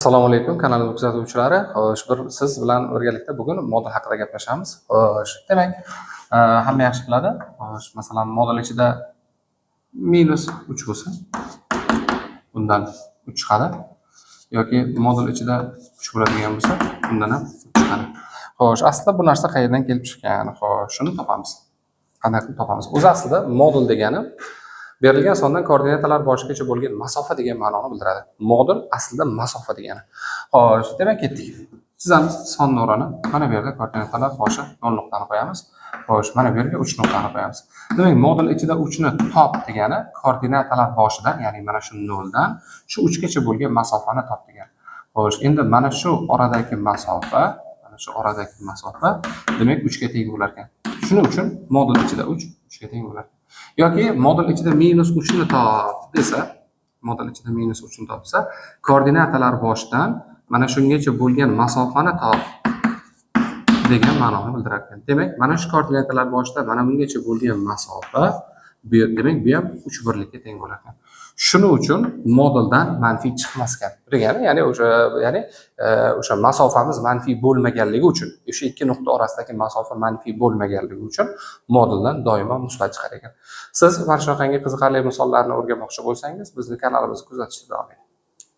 Assalomu alaykum kanalimiz kuzatuvchilari. Xo'sh, siz bilan birgalikda bugun model haqida gaplashamiz. Xo'sh, demak, hamma yaxshi biladi. Xo'sh, masalan, model ichida -3 bo'lsa, bundan 3 chiqadi yoki model ichida 3 bo'ladigan bo'lsa, bundan ham 3 chiqadi. Xo'sh, aslida bu narsa qayerdan kelib chiqqan? Xo'sh, shuni topamiz. Qanday qilib topamiz? O'zi aslida model degani berilgan sondan koordinatalar boshigacha bo'lgan masofa degan ma'noni bildiradi. Modul aslida masofa degani. Xo'sh, demak ketdik. Chizamiz sonni o'rani. Mana bu yerda koordinatalar boshi 0 nuqtani qo'yamiz. Xo'sh, mana bu yerga 3 nuqtani qo'yamiz. Demak, modul ichida 3 ni top degani koordinatalar boshidan, ya'ni mana shu 0 dan shu 3 gacha bo'lgan masofani top degani. Xo'sh, endi mana shu oradagi masofa, demak 3 ga teng bo'lar ekan. Shuning uchun modul ichida 3 ga teng bo'ladi. Yoki modul ichida -3 ni top desa, koordinatalar boshidan mana shungacha bo'lgan masofani top degan ma'noni bildirar ekan. Demak, mana shu koordinatalar boshida mana bungacha bo'lgan masofa, demak bu ham 3 birlikka teng bo'lar ekan. Shuning uchun moduldan manfiy chiqmas ekan. Degani, ya'ni o'sha masofamiz manfiy bo'lmaganligi uchun, o'sha ikki nuqta orasidagi masofa manfiy bo'lmaganligi uchun moduldan doimo musbat chiqar ekan. Siz mana shunaqangi qiziqarli misollarni o'rganmoqchi bo'lsangiz, bizni kanalimizni kuzatishda davom eting.